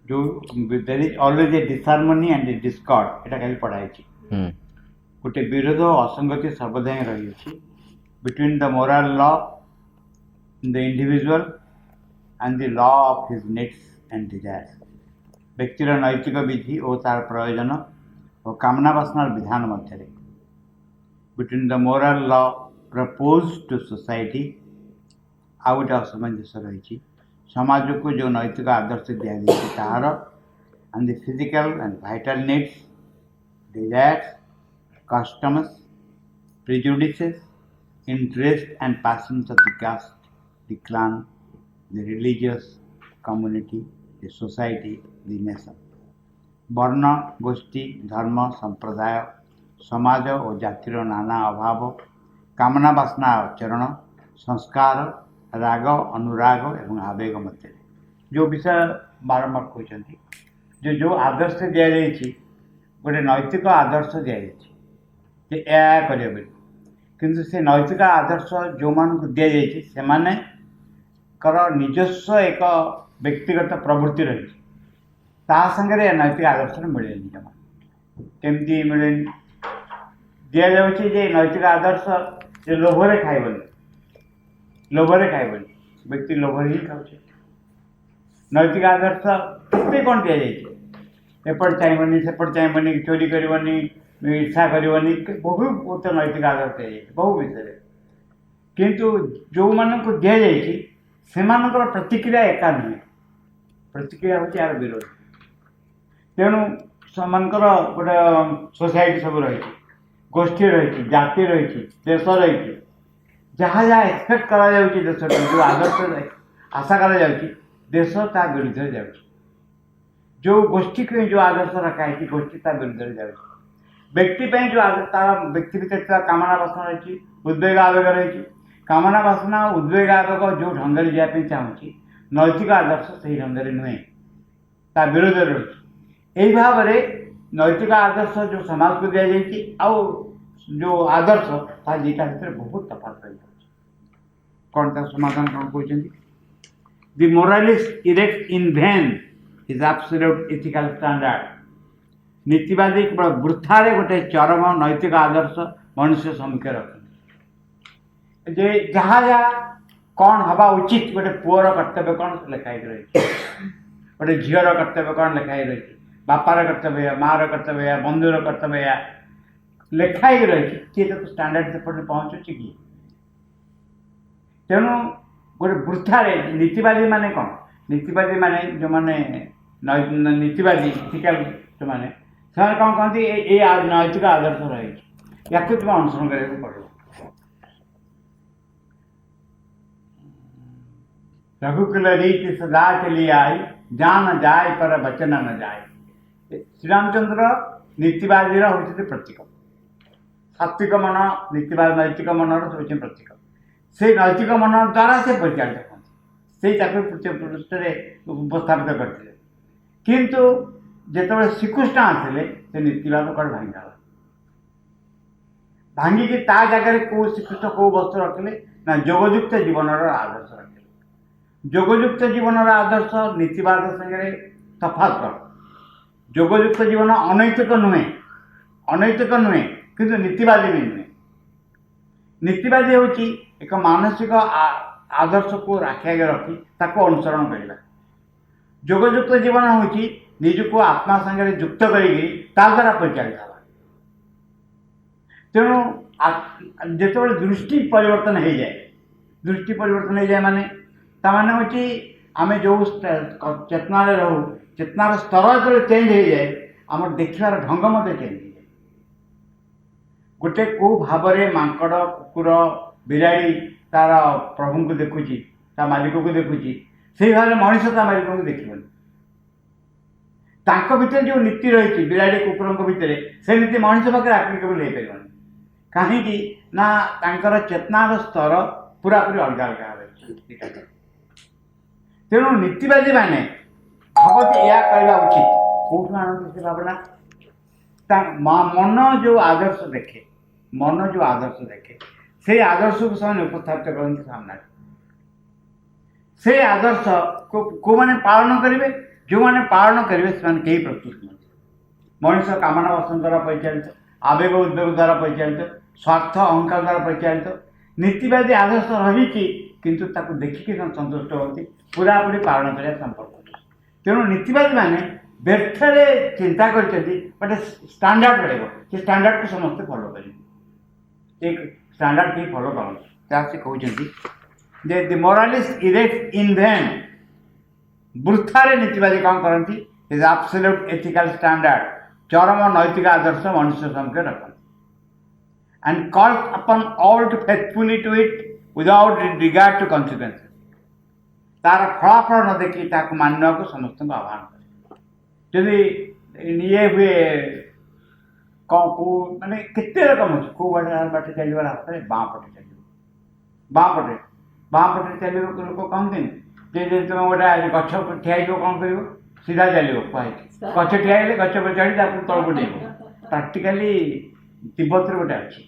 जो there is always a disharmony and a discord एटा खाली पढ़ाई गोटे विरोध और असंगति सर्वदा ही रही between the moral law in the individual and the law of his needs and desires व्यक्तिर नैतिक विधि और तार प्रयोजन और कामना वासनार विधान मध्य between the moral law propose to society आउ गोटे असमंजस्य रही समाज को जो नैतिक आदर्श दि तार and the physical and vital needs desires customs, prejudices, interest and passions of the caste, the clan, the religious community, the society, the nation. वर्ण गोष्ठी धर्म संप्रदाय समाज और जातिर नाना अभाव कामना वासना आचरण संस्कार राग अनुराग एवं आवेग मध्य जो विषय बारंबार कहते जो जो आदर्श दि जाए गोटे नैतिक आदर्श दि जाए करें किंतु से नैतिक आदर्श जो मान दि जाए से निजस्व एक व्यक्तिगत प्रवृत्ति रही संगे नैतिक आदर्श मिले जमा केमती मिले दि जाए नैतिक आदर्श जे लोभरे खाइबनी व्यक्ति लोभरे ही खाऊ नैतिक आदर्श केते कौन दि जाए एपट चाहबनी सेपट चाहबनी चोरी करनी ईर्षा करनी बहुत नैतिक आदर्श दि जाए बहु विषय किंतु जो मानक दि जाए से प्रतिक्रिया एका नुहे प्रतिक्रिया हूँ यार विरोध तेणु सेमानकर गोटे सोसाइटी सब रही गोष्ठी रही जाति रही देश रही जहाँ जहाँ एक्सपेक्ट करा देश जो आदर्श आशा करा देश ता विरुद्ध जा जो गोष्ठी को जो आदर्श रखा है गोष्ठी ता विरुद्ध जा व्यक्ति जो तार व्यक्ति भर कामना वासना रही उद्वेग आवेग रही कामना वासना उद्वेग आवेग जो ढंग से जावाई चाहूँगी नैतिक आदर्श से ढंग से नुहे ता विरोध रही भाव में नैतिक आदर्श जो समाज को दि जाए आउ जो आदर्श ता दुटा भर बहुत तफात रही कौन ता समाधान कौन कहते दि मोरालिस्ट erect in when is absolute ethical standard नीतिवादी केवल वृथारे गोटे चरम नैतिक आदर्श मनुष्य सम्मुख रख जहाँ जहाँ कौन हवा उचित गोटे पुअर कर्तव्य कौन लिखाई रही गोटे झीर कर्तव्य कौन लिखाई रही बापार कर्तव्य मार कर्तव्य बंधुर कर्तव्य लिखाई रही किए तो स्टैंडर्ड सेपटे पहुँचुच कि तेणु गोटे वृथारे नीतिवादी माने कौन नीतिवादी माने जो माने नीतिवादी इथिकल जो माने से कौन कहते ये नैतिक आदर्श रही या तुम अनुसरण करने पड़ो रघुकुल रीति सदा चली आई जान जाए पर वचन न जाए श्रीरामचंद्र नीतिवादी हूँ प्रतीक सात्विक मन नीतिवाद नैतिक मनर हूँ प्रतीक से नैतिक मन द्वारा से परिचालित होती पृष्ठ उपस्थापित करते किंतु जिते श्रीकृष्ण आसिले से नीतिवाद कौन भांगला भांगिकी ता जगह कौ श्रीकृष्ण कौ वस्तु रखिले ना जोगयुक्त जीवन आदर्श रखिले जोगयुक्त जीवन आदर्श नीतिवाद संगे तफात कर जोगयुक्त जीवन अनैतिक नुहे किंतु नीतिवादी भी नुहे नीतिवादी हूँ एक मानसिक आदर्श को राखी आगे रखी ताको अनुसरण करवा जोगयुक्त जीवन हूँ निजको आत्मा संगे युक्त द्वारा परिचालित हवा तेणु जो दृष्टि परिवर्तन हो जाए माने ताने हूँ आम जो चेतना रहू चेतनार स्तर जो चेंज हो जाए आम देखार ढंग मत चेंज हो जाए गोटे कौ भाव में मांकड़ कुकुर बिराड़ी तार प्रभु को देखुची ता मालिक को देखुची से भाव में मनीष ता मालिक को देखनी भितर जो नीति रही बिराड़ी कुकुर भितर से नीति मनीष पाखे आप्लिकेबल हो पार कहीं ना तांकर चेतनार स्तर पूरा पूरी अलग अलग तेणु नीतिवादी माने भावती या कहवा उचित कौटू आनंद से भावना मन जो आदर्श देखे से आदर्श को से उपस्थापित करते सामने से आदर्श को मैंने पालन करेंगे जो मैंने पालन करेंगे से कहीं प्रस्तुत नहीं। मनुष्य कामना वासना द्वारा परिचालित, आवेग उद्वेग द्वारा परिचालित, स्वार्थ अहंकार द्वारा परिचालित, नीतिवादी आदर्श रही किंतु ताकू देखिक संतुष्ट होती पूरापूरी पालन कर संपर्क। तेणु नीतिवादी मैंने व्यर्थरे चिंता कर स्टैंडर्ड रहा से स्टैंडर्ड को समस्ते फॉलो करेंगे एक स्टैंडर्ड की फॉलो करते कहते द मोरालिस्ट इरेक्ट इन वैन वृथारे नीतिवादी कौन करती इज एब्सोल्यूट एथिकल स्टैंडर्ड चरम नैतिक आदर्श मनुष्य सम्मुख रखती and call upon all to faithfully to it without regard to consequences तार फलाफल न देखी मानवा को समस्त आह्वान करे जदि ये हुए कौन माने केते रकम अच्छे कौ बाटे चल रास्ता बाँ पटे चल बाँ पटे चल लोक कहते जे तुम गोटे गछ ठिया कौन कर सीधा चलो कह गछ ठिया गछ पर चढ़ी तलक डेब प्राक्टिकाली तिब्बत गोटे अच्छी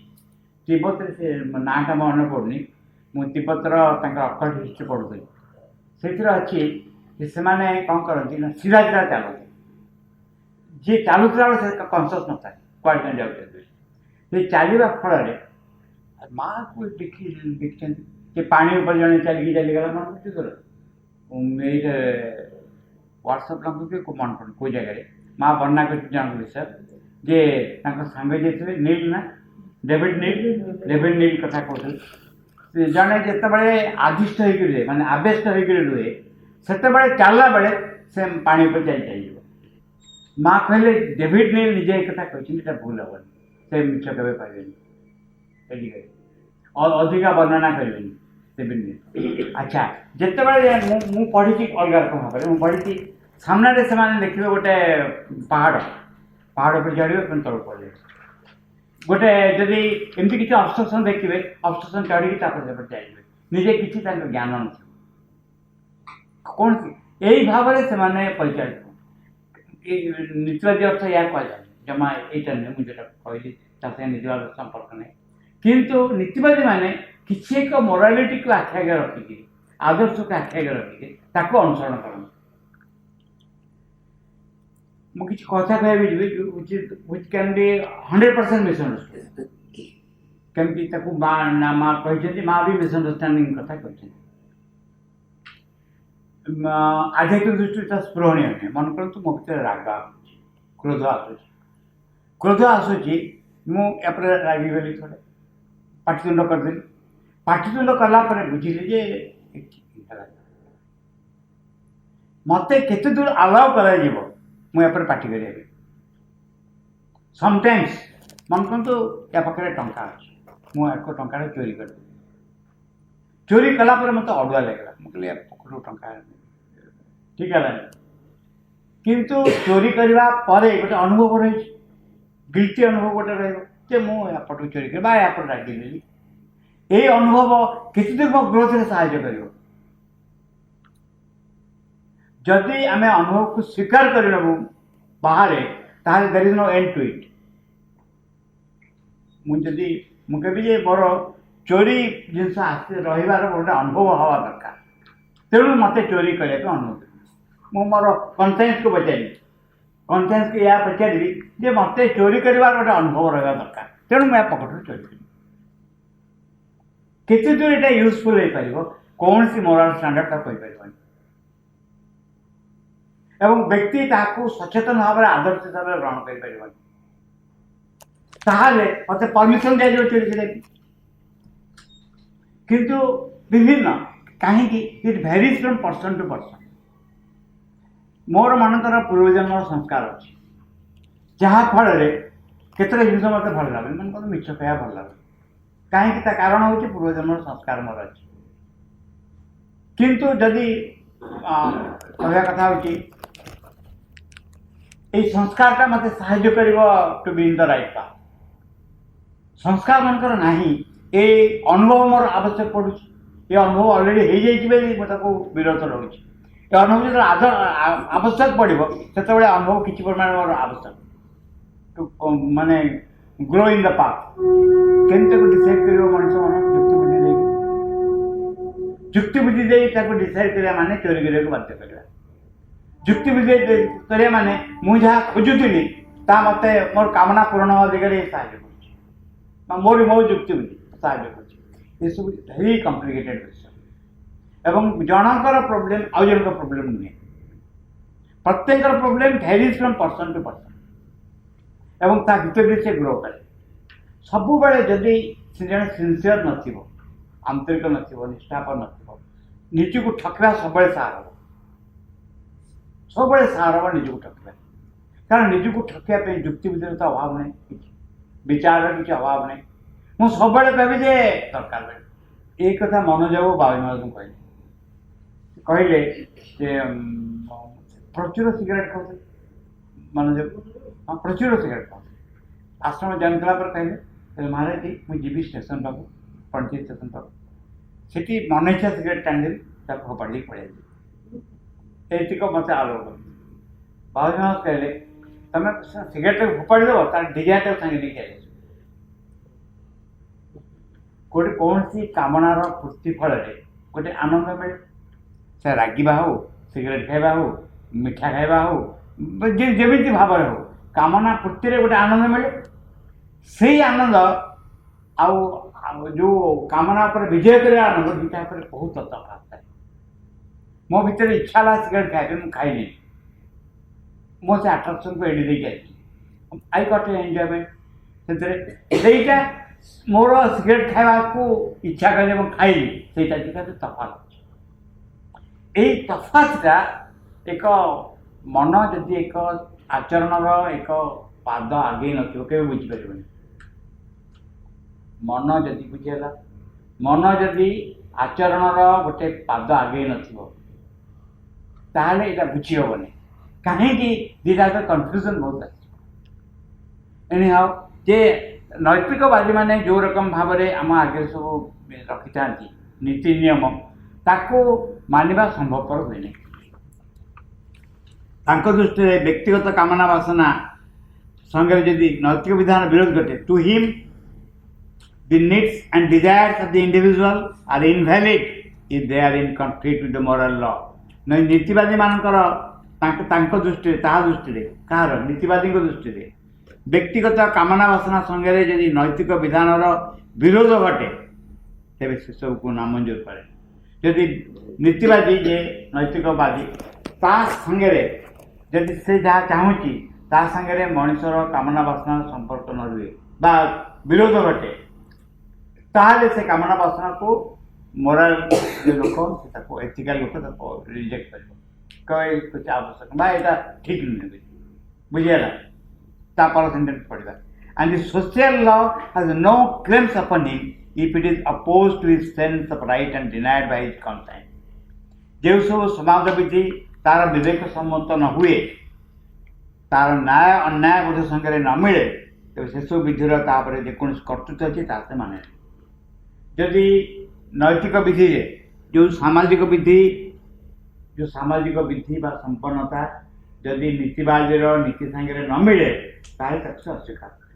तिब्बत से नाटा मन पड़नी मुझे तिब्बतर अकल्ट हिस्ट्री पढ़ुली से अच्छी से कौन करती ना सीधा सीधा चलते जी चलुला से कनसीयस न था कौन जाते चलवा फल माँ को देखी पानी ऊपर जड़े चलिकी चलीगला मन मृत्युकर व्हाट्सअप लगे मन पड़े कौ जगह माँ वर्णना कर जन विषय जे सांगे जाते नील ना डेविड नील कथा कहते जड़े जिते आदिष्ट होकर रुहे मानते आवेस्ट होकर रुहे से चलला बेले से पानी पर चल माँ कहले डेविड नील निजे एक कथा कहते भूल हेन से मिछ केवे पारे अधिका वर्णना करें डेविड नील अच्छा जिते मु पढ़ी अलग रकम भाव में पढ़ी सामने से देखिए गोटे पहाड़ पर चढ़े तल पड़े गोटे जदि एमती किसी ऑब्स्ट्रक्शन देखिए ऑब्स्ट्रक्शन चढ़ी चलिए निजे किसी ज्ञान न कौन यही भाव से परिचालित नीतिवादी अर्थ या कह जमा यहाँ नुह मुझे कहली नीतिवाद संपर्क नहीं किंतु नीतिवादी माने किसी एक मोरालिटी को आखि आगे रखिकी आदर्श को आखि आगे रखिकी अनुसरण कर मुझे कथा कह विच कैन बी 100% मिसअंडरस्टैंड केमती माँ कहते माँ भी मिसअंडरस्टैंडिंग कथा कहते आध्यात्मिक दृष्टि स्पृहणीय नहीं मन करूँ मो भर राग क्रोध आसूची मुझे रागिगली थोड़े पाटितुंड करदेली पाटितुंड कला बुझिली जे मत केते दूर अलाउ कर मुझे पार्टी कर समटाइम्स मन कहतु या पाखे टंका अच्छी मुझे टंका चोरी कर चोरी कलापर मत अड़ुआ लगला मुझे पकड़ टंका ठीक है किंतु चोरी करने गोटे अनुभव रही गिल्टी अनुभव गोटे रही मुझे चोरी कर यापट रागिली ये अनुभव किसी दूर मो ग्रोथ में साहाय्य कर जदि आम अनुभव को स्वीकार करनबू बाहर ताहले there is no end to it मुझे मुझे मोर चोरी जिनस आस रही गोटे अनुभव हवा दरकार तेणु मत चोरी करने को अनुमति मु मोर कन्साइंस को पचारि कन्साइंस को यह पचारि जे मत चोरी कर गोटे अनुभव रहा दरकार तेणु मैं पकेट चोरी करी केते दूर यहाँ यूजफुल हो पार कौन सी मोराल स्टैंडर्ड तक कहीपर एवं व्यक्ति ताकू सचेतन भाव में आदर्श हिसाब से ग्रहण कर मत परमिशन दिया चोरी कर किंतु विभिन्न कहीं it varies from person to person मोर मनकर पूर्वजन्म संस्कार अच्छी जहाँ फल केतटा जिन मत भल लगे मैंने कहते मिछ कह भल लगे कहीं कारण हूँ पूर्वजन्म संस्कार मोर अच्छी किंतु जदि कहवा कथा हूँ ये संस्कारटा मत साहाय्य कर to be in the right path संस्कार मनकर नहीं ये अनुभव मोर आवश्यक पड़ू ये अनुभव ऑलरेडी हो जाए विरोध रोचे ये अनुभव जो आवश्यक पड़ो से अनुभव किसी परिमाण मोर आवश्यक टू माने ग्रो इन द पाथ केमती डिसाइड कर मनुष्य मन युक्ति बुद्धि दे डिसाइड करा माने चोरी करने को बाध्य कर ଯୁକ୍ତିବିଦ୍ୟା କରିବା ମାନେ ମୁଁ ଯାହା ଖୋଜୁଥିଲି ତାହା ମୋତେ ମୋର କାମନା ପୂରଣ ହେବା ଦିଗରେ ସାହାଯ୍ୟ କରୁଛି ବା ମୋ ଯୁକ୍ତିବିଦ୍ୟା ସାହାଯ୍ୟ କରୁଛି। ଏସବୁ ଭେରି କମ୍ପ୍ଲିକେଟେଡ୍ ବିଷୟ ଏବଂ ଜଣଙ୍କର ପ୍ରୋବ୍ଲେମ୍ ଆଉ ଜଣଙ୍କ ପ୍ରୋବ୍ଲେମ୍ ନୁହେଁ। ପ୍ରତ୍ୟେକର problem varies from person to person ଏବଂ ତା ଭିତରେ ସେ ଗ୍ରୋ କରେ। ସବୁବେଳେ ଯଦି ସେ ଜଣେ ସିନସିୟର ନଥିବ, ଆନ୍ତରିକ ନଥିବ, ନିଷ୍ଠାପର ନଥିବ, ନିଜକୁ ଠକିବା ସବୁବେଳେ ସାର ହେବ, ସବୁବେଳେ ସାର ହେବ ନିଜକୁ ଠକିବା। କାରଣ ନିଜକୁ ଠକିବା ପାଇଁ ଯୁକ୍ତିବିଦ୍ୟାର ତ ଅଭାବ ନାହିଁ, କିଛି ବିଚାରର କିଛି ଅଭାବ ନାହିଁ। ମୁଁ ସବୁବେଳେ କହିବି ଯେ ଦରକାର ବେଳେ ଏଇ କଥା ମନୋଜବାବୁ ବାବୁଙ୍କୁ କହିଲେ ଯେ ପ୍ରଚୁର ସିଗାରେଟ୍ ଖାଉଥିଲେ ମନୋଜବାବୁ, ହଁ ପ୍ରଚୁର ସିଗାରେଟ୍ ଖାଉଥିଲେ। ଆଶ୍ରମ ଜଏନ୍ କଲା ପରେ କହିଲେ ମହାରାଜ ମୁଁ ଯିବି ଷ୍ଟେସନ ପାଖକୁ, ପଣ୍ଡିଚେରୀ ଷ୍ଟେସନ ପାଖକୁ, ସେଠି ମନ ଇଚ୍ଛା ସିଗାରେଟ୍ ଟାଣିଦେବି, ତାକୁ ଫୋପାଡ଼ିକି ପଳେଇବି। ଏତିକ ମୋତେ ଆଲୋକ କରୁଛି। ବାବୁଜୀ କହିଲେ ତମେ ସିଗାରେଟ୍ଟାକୁ ଫୋପାଡ଼ି ଦେବ, ତାର ଡିଜାୟାରଟାକୁ ସାଙ୍ଗେ ନେଇକି ଆସିବ। ଗୋଟେ କୌଣସି କାମନାର ପୂର୍ତ୍ତି ଫଳରେ ଗୋଟେ ଆନନ୍ଦ ମିଳେ। ସେ ରାଗିବା ହେଉ, ସିଗାରେଟ୍ ଖାଇବା ହେଉ, ମିଠା ଖାଇବା ହେଉ, ଯେମିତି ଭାବରେ ହେଉ, କାମନା ପୂର୍ତ୍ତିରେ ଗୋଟେ ଆନନ୍ଦ ମିଳେ। ସେଇ ଆନନ୍ଦ ଆଉ ଯେଉଁ କାମନା ଉପରେ ବିଜୟ କରିବା ଆନନ୍ଦ, ଦୁଇଟା ଉପରେ ବହୁତ ତଫାତ୍ ଥାଏ। ମୋ ଭିତରେ ଇଚ୍ଛା ହେଲା ସିଗାରେଟ୍ ଖାଇବି, ମୁଁ ଖାଇଲି, ମୋ ସେ ଆଟ୍ରାକ୍ସନ୍କୁ ଏଡ଼ି ଦେଇକି ଆସିଲି, ଆଇ ଗଟ୍ ଏନ୍ଜୟମେଣ୍ଟ ସେଥିରେ। ସେଇଟା ମୋର ସିଗାରେଟ୍ ଖାଇବାକୁ ଇଚ୍ଛା କଲି ଏବଂ ଖାଇଲି, ସେଇଟା ଦୁଇଟା ତଫାତ୍ ଅଛି। ଏଇ ତଫାତଟା ଏକ ମନ ଯଦି ଏକ ଆଚରଣର ଏକ ପାଦ ଆଗେଇ ନଥିବ କେବେ ବୁଝିପାରିବନି। ମନ ଯଦି ବୁଝିହେଲା, ମନ ଯଦି ଆଚରଣର ଗୋଟେ ପାଦ ଆଗେଇ ନଥିବ ତାହେଲେ ଏଇଟା ବୁଝି ହେବନି। କାହିଁକି ଦୁଇଟା କନଫ୍ୟୁଜନ୍ ବହୁତ ଆସିବ। ଏଣିହାଉ ଯେ ନୈତିକବାଦୀମାନେ ଯେଉଁ ରକମ ଭାବରେ ଆମ ଆଗରେ ସବୁ ରଖିଥାନ୍ତି ନୀତି ନିୟମ, ତାକୁ ମାନିବା ସମ୍ଭବପର ହୁଏ ନାହିଁ। ତାଙ୍କ ଦୃଷ୍ଟିରେ ବ୍ୟକ୍ତିଗତ କାମନା ବାସନା ସଙ୍ଗରେ ଯଦି ନୈତିକ ବିଧାନ ବିରୋଧ ଘଟେ, two ହିମ୍ the needs and desires of the individual are invalid if they are in conflict with the moral law. ନୀତିବାଦୀ ମାନଙ୍କର ତାଙ୍କ ଦୃଷ୍ଟିରେ, ତାହା ଦୃଷ୍ଟିରେ, କାହାର ନୀତିବାଦୀଙ୍କ ଦୃଷ୍ଟିରେ ବ୍ୟକ୍ତିଗତ କାମନା ବାସନା ସଙ୍ଗରେ ଯଦି ନୈତିକ ବିଧାନର ବିରୋଧ ଘଟେ ତେବେ ସେସବୁକୁ ନାମଞ୍ଜୁର କରେ। ଯଦି ନୀତିବାଦୀ ଯେ ନୈତିକବାଦୀ ତା ସାଙ୍ଗରେ ଯଦି ସେ ଯାହା ଚାହୁଁଛି ତା ସାଙ୍ଗରେ ମଣିଷର କାମନା ବାସନାର ସମ୍ପର୍କ ନ ରୁହେ ବା ବିରୋଧ ଘଟେ, ତାହେଲେ ସେ କାମନା ବାସନାକୁ ମୋରାଲ ଲୋକ ସେ ତାକୁ ଏଥିକାଲ ଲୋକ ତାକୁ ରିଜେକ୍ଟ କରିବ, କିଛି ଆବଶ୍ୟକ ବା ଏଇଟା ଠିକ୍ ନୁହେଁ। ବୁଝିହେଲା? ତାପରେ ସେଣ୍ଟେନ୍ସ ପଢ଼ିବା। And the social law has no claims upon him if it is opposed to his sense of right and denied by his conscience. ଯେଉଁ ସବୁ ସମାଜ ବିଧି ତାର ବିବେକ ସମ୍ମତ ନ ହୁଏ, ତାର ନ୍ୟାୟ ଅନ୍ୟାୟ ବୋଧ ସାଙ୍ଗରେ ନ ମିଳେ, ତେବେ ସେସବୁ ବିଧିର ତାପରେ ଯେକୌଣସି କର୍ତ୍ତୃତ୍ୱ ଅଛି ତାହା ସେ ମାନେ। ଯଦି ନୈତିକ ବିଧିରେ ଯେଉଁ ସାମାଜିକ ବିଧି ବା ସମ୍ପନ୍ନତା ଯଦି ନୀତିବାଦୀର ନୀତି ସାଙ୍ଗରେ ନ ମିଳେ ତାହେଲେ ତାକୁ ସେ ଅସ୍ୱୀକାର କରେ।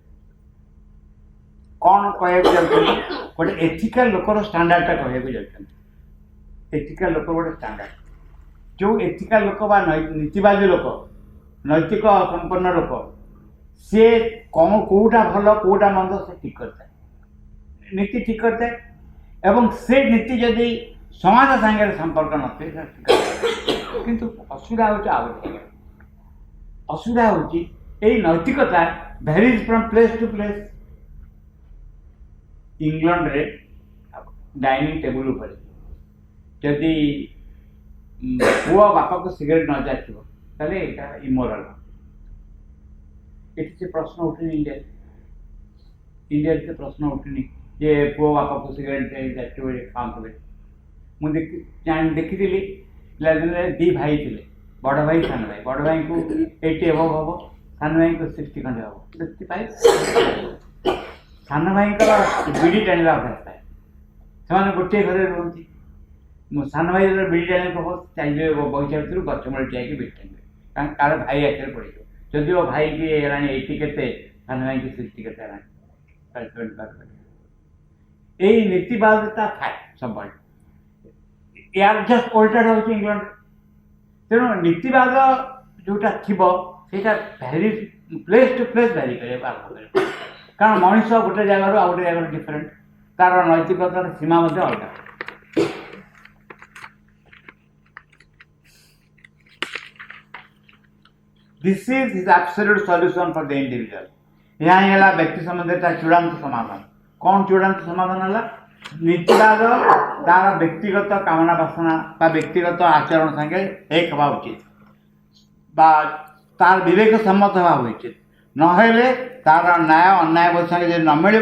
କ'ଣ କହିବାକୁ ଯାଉଛନ୍ତି? ଗୋଟେ ଏଥିକାଲ ଲୋକର ଷ୍ଟାଣ୍ଡାର୍ଡଟା କହିବାକୁ ଯାଉଛନ୍ତି। ଏଥିକାଲ ଲୋକ ଗୋଟେ ଷ୍ଟାଣ୍ଡାର୍ଡ। ଯେଉଁ ଏଥିକାଲ ଲୋକ ବା ନୀତିବାଦୀ ଲୋକ, ନୈତିକ ସମ୍ପନ୍ନ ଲୋକ, ସିଏ କ'ଣ କେଉଁଟା ଭଲ କେଉଁଟା ମନ୍ଦ ସେ ଠିକ୍ କରିଥାଏ, ନୀତି ଠିକ୍ କରିଥାଏ। ଏବଂ ସେ ନୀତି ଯଦି ସମାଜ ସାଙ୍ଗରେ ସମ୍ପର୍କ ନଥାଏ ସେ ସ୍ୱୀକାର। କିନ୍ତୁ ଅସୁବିଧା ହେଉଛି ଆଉ ଗୋଟେ, ଅସୁବିଧା ହେଉଛି ଏଇ ନୈତିକତା varies from place to place. ଇଂଲଣ୍ଡରେ ଡାଇନିଂ ଟେବୁଲ ଉପରେ ଯଦି ପୁଅ ବାପାକୁ ସିଗାରେଟ୍ ନ ଯାଚିବ ତାହେଲେ ଏଇଟା ଇମୋରାଲ। ଏଠି ସେ ପ୍ରଶ୍ନ ଉଠୁନି ଇଣ୍ଡିଆରେ ସେ ପ୍ରଶ୍ନ ଉଠୁନି ଯେ ପୁଅ ବାପାକୁ ସିଗାରେଟ୍ ଯାଚିବ ଖାଉଥିଲେ। ମୁଁ ଦେଖିଥିଲି ପିଲାଦିନରେ ଦୁଇ ଭାଇ ଥିଲେ, ବଡ଼ ଭାଇ ସାନ ଭାଇ। ବଡ଼ ଭାଇଙ୍କୁ 80 ଏଭବ୍ ହେବ, ସାନ ଭାଇଙ୍କୁ 60 ଖଣ୍ଡେ ହେବ, 65। ସାନ ଭାଇଙ୍କର ବିଡ଼ି ଟାଣିବା ଅଭ୍ୟାସ ଥାଏ, ସେମାନେ ଗୋଟିଏ ଘରେ ରୁହନ୍ତି। ମୁଁ ସାନ ଭାଇ ଯେତେବେଳେ ବିଡ଼ି ଟାଣିବାକୁ ହେବ ଚାଲିଯିବେ ବଗିଚା ଭିତରୁ, ଗଛ ମୂଳେ ଠିଆ ହେଇକି ବିଡ଼ି ଟାଣିବେ, କାରଣ କାହାର ଭାଇ ଆଖିରେ ପଡ଼ିଯିବ। ଯଦିଓ ଭାଇକି ହେଲାଣି 80 କେତେ, ସାନ ଭାଇକି 60 କେତେ ହେଲାଣି। ଏଇ ନୀତିବାଦତା ଥାଏ ସବୁବେଳେ। ୟାର ଜଷ୍ଟ ଓଲଟା ହେଉଛି ଇଂଲଣ୍ଡ। तेणु नीतिवाद जोटा थीबो सेटा Bhairi place to place Bhairi करे आरंभ करे कारण मनीष गोटे जगार आ गोटे जगार डिफरेंट तार नैतिकतार सीमा मध्य अलग this is his absolute solution for the individual यहाँ ही है व्यक्ति संबंध चूड़ांत समाधान कौन चूड़ांत समाधान है नीतिवाद तार व्यक्तिगत कामना बासना बा व्यक्तिगत आचरण संगे एक हवा उचित बा तार विवेक सम्मत हवा उचित नहेले तार न्याय अन्याय बोध संगे न मिल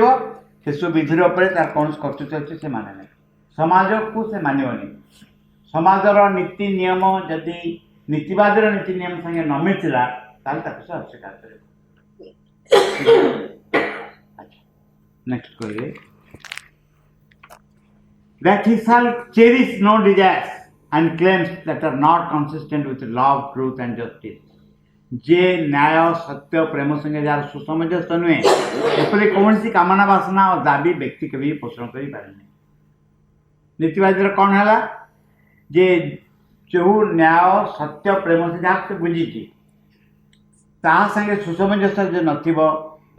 सेसु विधि तार कौन कर्तृत्व अच्छे से माने नहीं समाज को से मानवनी समाजर नीति नियम जदि नीतिवादर नीति नियम संगे न मिलता से अस्वीकार कर नेक्स्ट करिए that he shall cherish no desires and claims that are not consistent with love, truth and justice. जे न्याय सत्य प्रेम संगे जार सुसमंजस्य नुहे एपरि कौन सी कामना वासना और दाबी व्यक्ति कभी पोषण करि पारे नीतिवादी कौन है जे जो न्याय सत्य प्रेम से जहाँ से बुझी संगे सुसमंजस्य जो नथिबो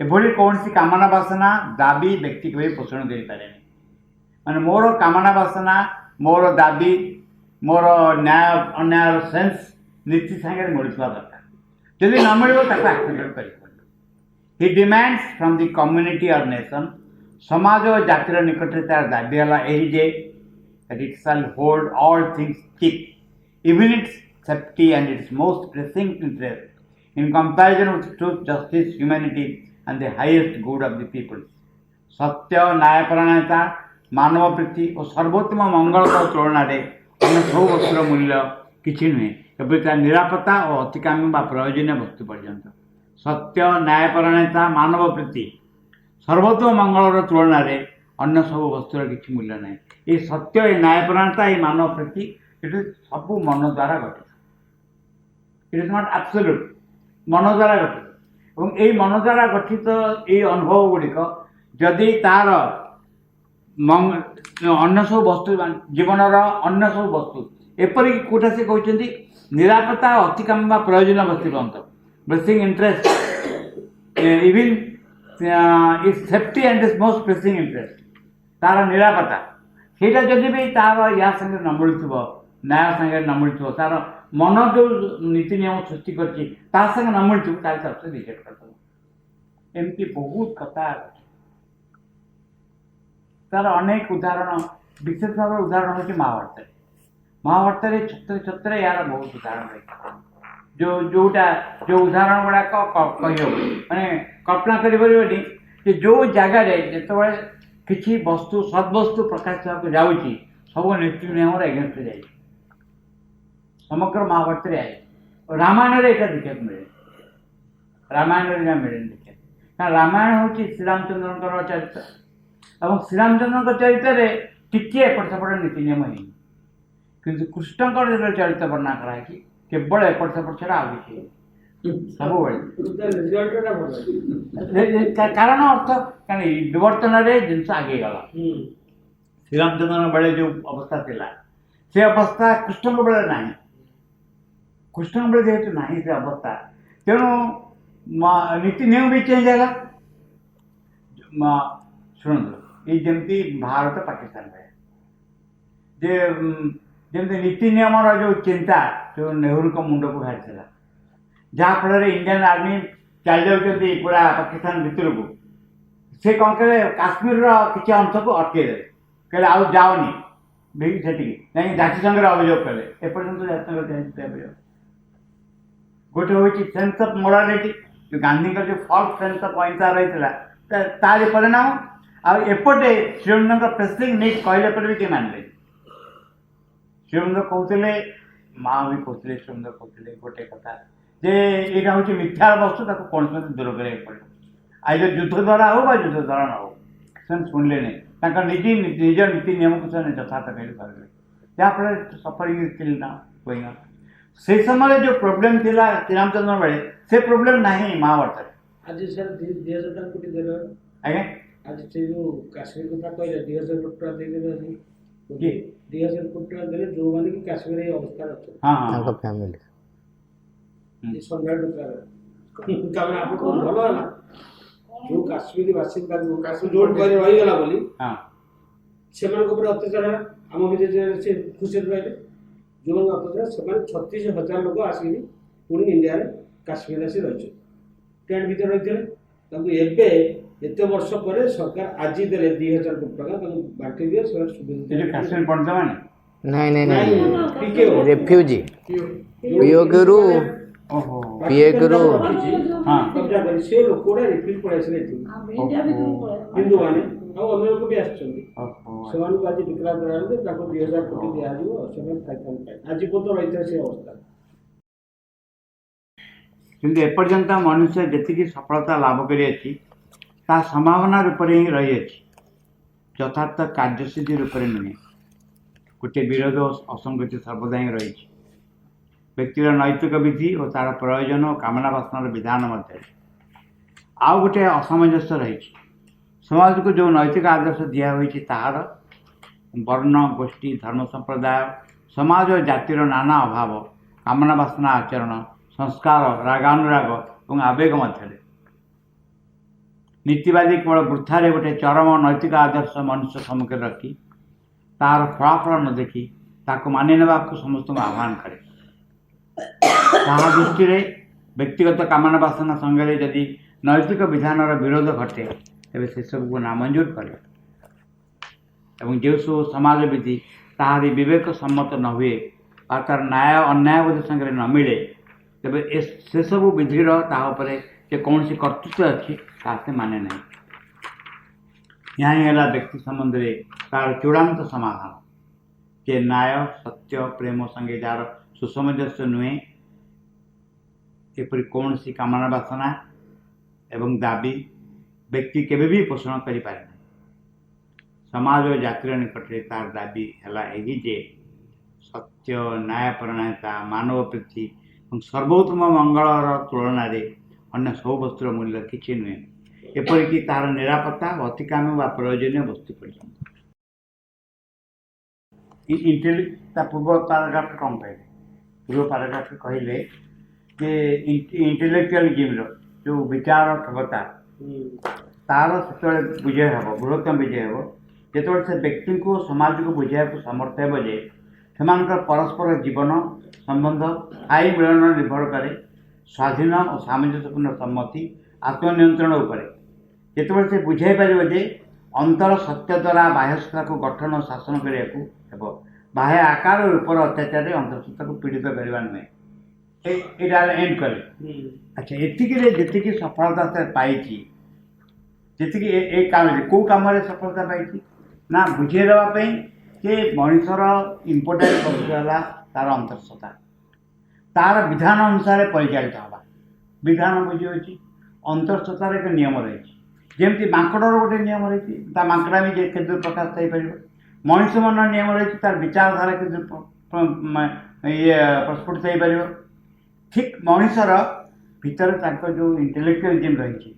एभली कौन सी कामना वासना दाबी व्यक्ति कभी पोषण करि पारे माने मोर कामना वासना मोर दाबी मोर न्याय अन्याय सेंस नीति संगे मिलुवा दरकार जदि न मिल एक्सेप्ट कर ही डिमांड्स फ्रॉम द कम्युनिटी और नेशन समाज और जातिर निकट तार दाबी है यही जे that it shall hold all things cheap even its safety and its most pressing interest in comparison with truth justice humanity and the highest good of the people सत्य न्यायपरायणता मानव प्रीति और सर्वोत्तम मंगल तुलन अन्य सब वस्तुर मूल्य किसी नुहे केवल तार निरापत्ता और अतिकामी प्रयोजनीय वस्तु पर्यंत सत्य न्यायपरायणता मानव प्रीति सर्वोत्तम मंगल तुलन अन्य सब वस्तुर किसी मूल्य ना ये सत्य ये न्यायपरायणता ये मानव प्रीति ये सब मन द्वारा गठित इट इज नॉट एब्सोल्यूट मन द्वारा गठित और ये मन द्वारा गठित ये अनुभव गुड़िक जदि तार अन्य सब वस्तु जीवन अन्य सब वस्तु एपरिक कोटा से कहते निरापत्ता अतिकाम प्रयोजन वस्तु बंत pressing interest even is safety and is most pressing interest तार निरापत्ता सेटा जदि भी तार या संगे न मिलुव न्याय संगे न मिलुव तार मन जो नीति नियम सृष्टि कर न मिलुव तार सबसे रिजेक्ट करदेव एमती बहुत कथा तार अनेक उदाहरण विशेष भाव उदाहरण हूँ महाभारत महाभारत छत्र छत्र यार बहुत उदाहरण रही जो जोटा जो उदाहरण गुड़ाक कही माने कल्पना करें कि जो जगार जो किसी वस्तु सद्वस्तु प्रकाश जाऊँगी सब नीति नियम एगेन्स्ट जाए समग्र महाभारत आए रामायण यहाँ देखा मिले रामायण जहाँ मिले देखा कारण रामायण हूँ श्रीरामचंद्र चरित्र और श्रीरामचंद्र चरित्र टिके एपट सेपट नीति नियम है कि कृष्ण चरित्र वर्णना कराए कि केवल एपट सेपट छड़ा आ सब कारण अर्थ कारण विवर्तन जिनस आगे गला श्रीरामचंद्र बेले जो अवस्था थिला से अवस्था कृष्ण बेले ना कृष्ण बेले जेहेतु ना से अवस्था तेणु नीति नियम भी चेंज है शुणु ये जमती भारत पाकिस्तान में जे जमती नीति नियम जो चिंता जो नेहरू को मुंड को बाहर था जहाँफल इंडियन आर्मी चल जाऊँगी पूरा पाकिस्तान भितर को से कौन कहे काश्मीर किसी अंश को अटकईदे कहले आउ जाओनी से जातिसंघ अभियोग कले एपर्यंत जातिसंघ अभियोग गोटे हूँ सेन्स ऑफ मोरालिटी जो गांधी का जो फॉल्स सेन्स ऑफ अहिंसा रही तार परिणाम आपटे श्रीरंग प्रेसिंग नीड कहले पर भी किए मानले श्रीरंग कहते माँ भी कहते श्रीरंग कहते गोटे कथा जे यहाँ हूँ मिथ्या वस्तु कौन दूर कर पड़े आज युद्ध द्वारा हो युद्ध द्वारा न हो शुणिले नहीं निज नीति नियम को यथार्थ कह जहाँफल सफरिंग ना हुई से समय जो प्रोब्लेम थी श्रीरामचंद्र बेले से प्रोब्लेम ना महाभारत आज सर 2000 कोटी देले आज्ञा आज से जो काश्मीर कथा कहले 2000 कोटी टका दे देबे जी 2000 कोटी टका देले जो माने कि काश्मीर ए अवस्था रखो हां हां फैमिली ଏ ସନ୍ଧ୍ୟା ଟୋକା ତାପରେ ଆପଣ ବହୁତ ଭଲ ହେଲା ଯୋଉ କାଶ୍ମୀରୀ ବାସିନ୍ଦା ଯୋଉ ଘରେ ରହିଗଲା ବୋଲି ହଁ ସେମାନଙ୍କ ଉପରେ ଅତ୍ୟାଚାର ହେଲା ଆମ ଭିତରେ ସେ ଖୁସିରେ ରହିଲେ ଯୋଉମାନେ ଅତ୍ୟାଚାର ସେମାନେ 36,000 ଲୋକ ଆସିକି ପୁଣି ଇଣ୍ଡିଆରେ କାଶ୍ମୀରରେ ଆସି ରହିଛନ୍ତି ଟେଣ୍ଟ ଭିତରେ ରହିଥିଲେ ତାଙ୍କୁ ଏବେ ଏତେ ବର୍ଷ ପରେ ସରକାର ଆଜି ଦେଲେ 2,000 କୋଟି ଟଙ୍କା ତାଙ୍କୁ ବାଣ୍ଟି ଦିଅ ସେମାନେ ଏ ସୁବିଧା ଯୋଉ କାଶ୍ମୀର ପଣ୍ଡିତ ମାନେ नहीं नहीं ନାଇଁ नहीं PKO रेफ्यूजी ପିଓ ଓହୋ ପିଏକରୁ ହଁ କବ୍ଜା କରି ସେ ଲୋକ ଗୁଡ଼ା ରିଫିଲ୍ ପଳେଇ ଆସିଲେ ଏଠି ହିନ୍ଦୁମାନେ ଆଉ ଅନ୍ୟ ଲୋକ ବି ଆସିଛନ୍ତି ଓହୋ ସେମାନଙ୍କୁ ଆଜି ଡିକ୍ଲାର କରାଗଲା ଯେ ତାଙ୍କୁ 2,000 କୋଟି ଦିଆଯିବ ସେମାନେ ଖାଇଥାନ୍ତି ପାଇ ଆଜି ପର୍ଯ୍ୟନ୍ତ ରହିଥାଏ ସେ ଅବସ୍ଥା କିନ୍ତୁ ଏପର୍ଯ୍ୟନ୍ତ ମନୁଷ୍ୟ ଯେତିକି ସଫଳତା ଲାଭ କରିଅଛି ତାହା ସମ୍ଭାବନା ରୂପରେ ହିଁ ରହିଅଛି ଯଥାର୍ଥ କାର୍ଯ୍ୟସିଦ୍ଧି ରୂପରେ ନୁହେଁ ଗୋଟିଏ ବିରୋଧ ଓ ଅସଙ୍ଗତି ସର୍ବଦା ହିଁ ରହିଛି ବ୍ୟକ୍ତିର ନୈତିକ ବିଧି ଓ ତା'ର ପ୍ରୟୋଜନ ଓ କାମନା ବାସନାର ବିଧାନ ମଧ୍ୟରେ ଆଉ ଗୋଟିଏ ଅସାମଞ୍ଜସ୍ୟ ରହିଛି ସମାଜକୁ ଯେଉଁ ନୈତିକ ଆଦର୍ଶ ଦିଆହୋଇଛି ତାହାର ବର୍ଣ୍ଣ ଗୋଷ୍ଠୀ ଧର୍ମ ସମ୍ପ୍ରଦାୟ ସମାଜ ଓ ଜାତିର ନାନା ଅଭାବ କାମନା ବାସନା ଆଚରଣ ସଂସ୍କାର ରାଗାନୁରାଗ ଏବଂ ଆବେଗ ମଧ୍ୟରେ ନୀତିବାଦୀ କେବଳ ବୃଥାରେ ଗୋଟିଏ ଚରମ ନୈତିକ ଆଦର୍ଶ ମନୁଷ୍ୟ ସମ୍ମୁଖରେ ରଖି ତାହାର ଫଳାଫଳ ନ ଦେଖି ତାକୁ ମାନି ନେବାକୁ ସମସ୍ତଙ୍କୁ ଆହ୍ୱାନ କରେ ତାହା ଦୃଷ୍ଟିରେ ବ୍ୟକ୍ତିଗତ କାମନା ବାସନା ସଙ୍ଗରେ ଯଦି ନୈତିକ ବିଧାନର ବିରୋଧ ଘଟେ ତେବେ ସେସବୁକୁ ନାମଞ୍ଜୁର କରେ ଏବଂ ଯେଉଁସବୁ ସମାଜ ବିଧି ତାହାରି ବିବେକ ସମ୍ମତ ନ ହୁଏ ବା ତା'ର ନ୍ୟାୟ ଅନ୍ୟାୟବୋଧ ସାଙ୍ଗରେ ନ ମିଳେ ତେବେ ସେସବୁ ବିଧିର ତାହା ଉପରେ ଯେକୌଣସି କର୍ତ୍ତୃତ୍ୱ ଅଛି ତାହା ସେ ମାନେ ନାହିଁ ଏହା ହିଁ ହେଲା ବ୍ୟକ୍ତି ସମ୍ବନ୍ଧରେ ତା'ର ଚୂଡ଼ାନ୍ତ ସମାଧାନ ଯେ ନ୍ୟାୟ ସତ୍ୟ ପ୍ରେମ ସଙ୍ଗେ ଯାହାର ସୁସମଞ୍ଜସ୍ୟ ନୁହେଁ ଏପରି କୌଣସି କାମନା ବାସନା ଏବଂ ଦାବି ବ୍ୟକ୍ତି କେବେ ବି ପୋଷଣ କରିପାରେ ନାହିଁ ସମାଜ ଓ ଜାତିର ନିକଟରେ ତା'ର ଦାବି ହେଲା ଏହି ଯେ ସତ୍ୟ ନ୍ୟାୟପରାୟଣତା ମାନବ ପ୍ରୀତି ଏବଂ ସର୍ବୋତ୍ତମ ମଙ୍ଗଳର ତୁଳନାରେ ଅନ୍ୟ ସବୁ ବସ୍ତୁର ମୂଲ୍ୟ କିଛି ନୁହେଁ ଏପରିକି ତାହାର ନିରାପତ୍ତା ଅତିକାମ୍ୟ ବା ପ୍ରୟୋଜନୀୟ ବସ୍ତୁ ପର୍ଯ୍ୟନ୍ତ ତା ପୂର୍ବ ପାରାଗ୍ରାଫରେ କ'ଣ କହିଲେ ପୂର୍ବ ପାରାଗ୍ରାଫରେ କହିଲେ ଯେ ଇଣ୍ଟେଲେକ୍ଚୁଆଲିଜିମ୍ର ଯେଉଁ ବିଚାର କ୍ଷମତା ତାର ସେତେବେଳେ ବିଜୟ ହେବ ବୃହତ୍ତମ ବିଜୟ ହେବ ଯେତେବେଳେ ସେ ବ୍ୟକ୍ତିଙ୍କୁ ସମାଜକୁ ବୁଝାଇବାକୁ ସମର୍ଥ ହେବ ଯେ ସେମାନଙ୍କର ପରସ୍ପର ଜୀବନ ସମ୍ବନ୍ଧ ଆଇ ମିଳନ ନିର୍ଭର କରେ ସ୍ୱାଧୀନ ଓ ସାମଞ୍ଜସ୍ୟପୂର୍ଣ୍ଣ ସମ୍ମତି ଆତ୍ମନିୟନ୍ତ୍ରଣ ଉପରେ ଯେତେବେଳେ ସେ ବୁଝାଇ ପାରିବ ଯେ ଅନ୍ତର ସତ୍ୟ ଦ୍ୱାରା ବାହ୍ୟସତ୍ତାକୁ ଗଠନ ଓ ଶାସନ କରିବାକୁ ହେବ ବାହ୍ୟ ଆକାର ଓ ରୂପର ଅତ୍ୟାଚାରରେ ଅନ୍ତର୍ସତ୍ତାକୁ ପୀଡ଼ିତ କରିବା ନୁହେଁ ଏଇଟା ଏଣ୍ଡ କଲେ ଆଚ୍ଛା ଏତିକିରେ ଯେତିକି ସଫଳତା ସେ ପାଇଛି ଯେତିକି ଏ କାମରେ କେଉଁ କାମରେ ସଫଳତା ପାଇଛି ନା ବୁଝେଇ ଦେବା ପାଇଁ ଯେ ମଣିଷର ଇମ୍ପୋର୍ଟାଣ୍ଟ ବସ୍ତୁ ହେଲା ତା'ର ଅନ୍ତର୍ସତ୍ତା ତା'ର ବିଧାନ ଅନୁସାରେ ପରିଚାଳିତ ହେବା ବିଧାନ ବୁଝିହେଉଛି ଅନ୍ତର୍ସତ୍ତାର ଏକ ନିୟମ ରହିଛି ଯେମିତି ମାଙ୍କଡ଼ର ଗୋଟେ ନିୟମ ରହିଛି ତା ମାଙ୍କଡ଼ା ବି କେତେ ପ୍ରକାଶ ପାଇପାରିବ ମଣିଷ ମନର ନିୟମ ରହିଛି ତା'ର ବିଚାରଧାରା କେତେ ପ୍ରସ୍ଫୁଟିତ ହେଇପାରିବ ଠିକ୍ ମଣିଷର ଭିତରେ ତାଙ୍କ ଯେଉଁ ଇଣ୍ଟେଲେକ୍ଚୁଆଲିଜିମ୍ ରହିଛି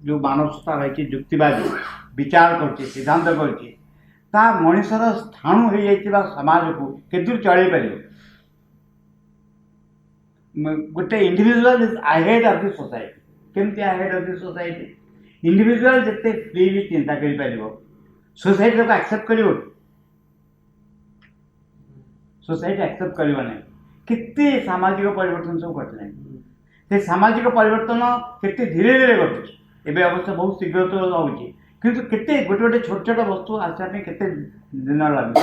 ଯେଉଁ ମାନବସତ୍ତା ରହିଛି ଯୁକ୍ତିବାଦୀ ବିଚାର କରୁଛି ସିଦ୍ଧାନ୍ତ କରୁଛି ତାହା ମଣିଷର ସ୍ଥାଣୁ ହୋଇଯାଇଥିବା ସମାଜକୁ କେତେ ଚଳେଇ ପାରିବ ଗୋଟେ individual is ahead of the society କେମିତି ahead of the society individual ଯେତେ ଫ୍ରିଲି ଚିନ୍ତା କରିପାରିବ ସୋସାଇଟି ତାକୁ ଆକ୍ସେପ୍ଟ କରିବ ସୋସାଇଟି ଆକ୍ସେପ୍ଟ କରିବ ନାହିଁ କେତେ ସାମାଜିକ ପରିବର୍ତ୍ତନ ସବୁ ଘଟିଲାଣି ସେ ସାମାଜିକ ପରିବର୍ତ୍ତନ କେତେ ଧୀରେ ଧୀରେ ଘଟୁଛି ଏବେ ଅବଶ୍ୟ ବହୁତ ଶୀଘ୍ର ତ ହେଉଛି କିନ୍ତୁ କେତେ ଗୋଟେ ଗୋଟେ ଛୋଟ ଛୋଟ ବସ୍ତୁ ଆସିବା ପାଇଁ କେତେ ଦିନ ଲାଗୁଛି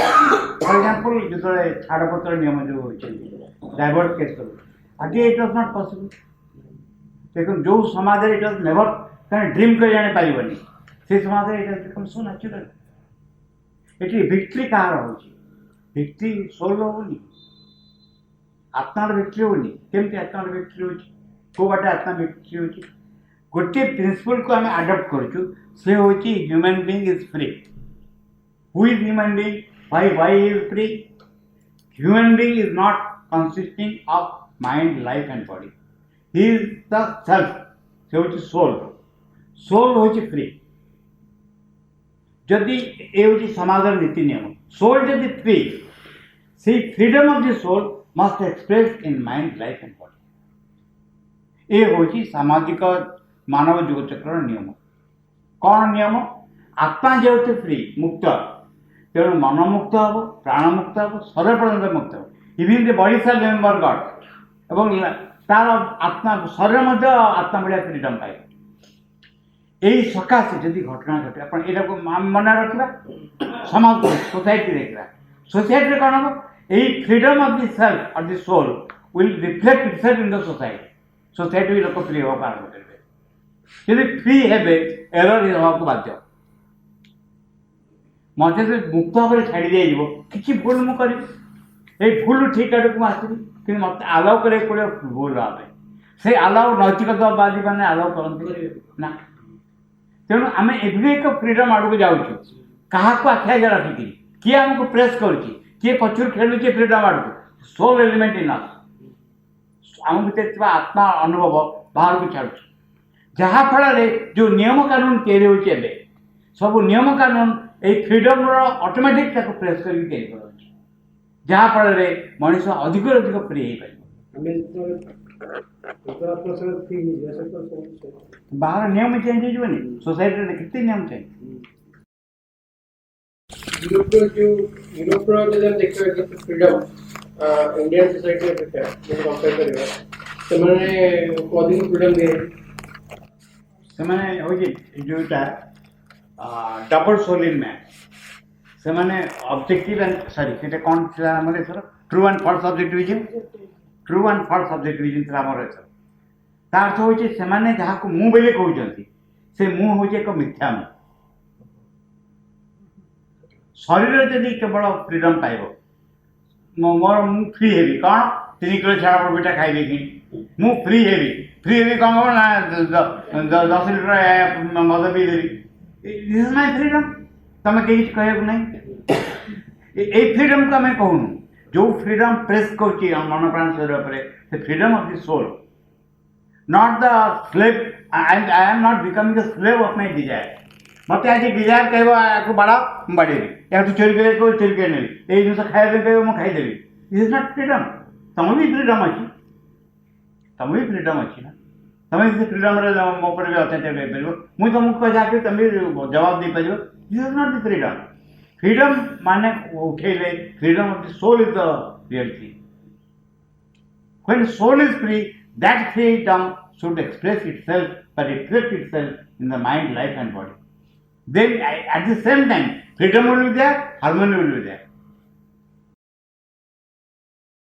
ଫର୍ ଏକ୍ଜାମ୍ପଲ୍ ଯେତେବେଳେ ଛାଡ଼ପତ୍ର ନିୟମ ଯେଉଁ ହେଉଛି ଡାଇଭର୍ସ କେସ୍ ସବୁ ଆଗେ ଇଟ୍ ୱାଜ୍ ନଟ୍ ପସିବଲ୍ ଦେଖନ୍ତୁ ଯେଉଁ ସମାଜରେ ଇଟ୍ ୱାଜ୍ ନେଭର ତମେ ଡ୍ରିମ୍ କରି ଜାଣିପାରିବନି ସେ ସମାଜରେ it was become so natural ଏଠି ଭିକ୍ଟ୍ରି କାହାର ହେଉଛି ଭିକ୍ଟ୍ରି ସୋଲ୍ ହେଉନି ଆତ୍ମାର ଭିକ୍ଟ୍ରି ହେଉନି କେମିତି ଆତ୍ମାର ଭିକ୍ଟ୍ରି ହେଉଛି କେଉଁ ବାଟେ ଆତ୍ମା ଭିକ୍ଟ୍ରି ହେଉଛି ଗୋଟିଏ ପ୍ରିନ୍ସିପଲ୍କୁ ଆମେ ଆଡପ୍ଟ କରୁଛୁ ସେ ହେଉଛି human being is free who is human being why he is free human being is not consisting of mind life and body he is the self ସେ ହେଉଛି soul ହେଉଛି free ଯଦି ଏ ହେଉଛି ସମାଜର ନୀତି ନିୟମ soul ଯଦି free ସେଇ freedom of the soul must express in mind life and body ये हूँ सामाजिक मानव जीवचक्र नियम कौन नियम आत्मा जेहेतु फ्री मुक्त तेणु मन मुक्त हम प्राण मुक्त हम शरीर पर्यटन मुक्त हम even the body cell remember God एवं तार आत्मा शरीर मध्य आत्मा भाया फ्रीडम पाए यही सकाशे जदि घटना घटे अपन यहाँ मन रखा समाज सोसाइटी देखा सोसाइटी कौन हम यही फ्रीडम ऑफ द सेल्फ और the soul will reflect itself in the society society लोक फ्री होगा आरंभ करेंगे जब फ्री हेबे एरर होगा बाध्य मत से मुक्त भाव में छाड़ी दिया कि भूल मुझे भूल ठीक आड़ को आसबि कि मत आलाउ कर भूल भाव से आलाउ नैतिकतावादी मैंने आलाउ करते ना तेणु आम एभली एक फ्रीडम आड़ को जाऊँ क्या आखि आगे रखिकी किए आमको प्रेस कर किए पचर खेलुचे फ्रीडम आड़ को सोल एलिमेंट इन आम भर आत्मा अनुभव बाहर को छाड़ जहाँफल जो नियम कानून तैयारी होते सब नियम कानून ये फ्रीडम ऑटोमेटिक प्रेस करके तैयारी कर जहाँफल मनीष अधिक अधिक फ्री हो बाहर नियम चेंज हो सोसाइटी कितने नियम चेंज फ्रीडम इंडियन सोसाइटी अपेक्षा कंपेयर करबा से अधिक फ्रीडम दिए से जोटा डबल सोल इन मैन से माने ऑब्जेक्टिव एंड सॉरी से कौन था आम sir true and false objectivism true and false objectivism आम सर तार अर्थ हूँ से मैंने जहाँ को मु बोले कहते से मु हूँ एक मिथ्या मु शरीर जदि केवल फ्रीडम पाइब मोर मु फ्री हेबी कौन 3 किलो छाड़ा बेटा खाइबे कि मु फ्री हेबी कौन हम ना 10 लीटर मद P Devi this is my freedom तुम कहीं कह नहीं फ्रीडम को आम कहूँ जो फ्रीडम प्रेस कर मन प्राण शरीर पर freedom of the soul not the slave I am not becoming the slave of my desire मत आज डिजायर कह बाड़ा बाड़ी या चोरी कर चोरी कर नेली ये जिन खाया कह मुझे खाईदेवी दिस इज नॉट फ्रीडम तुम भी फ्रीडम अच्छी तुम भी फ्रीडम अच्छी ना तुम से फ्रीडम मो पर भी अत्याचार कर मुझे तुमको जाके तुम भी जवाब दे पार this is not the freedom freedom माने उठेले freedom of the soul is the real thing when soul is free that freedom should express itself but reflect itself in the mind, life and body. Then at the same time freedom will be there, harmony will be there.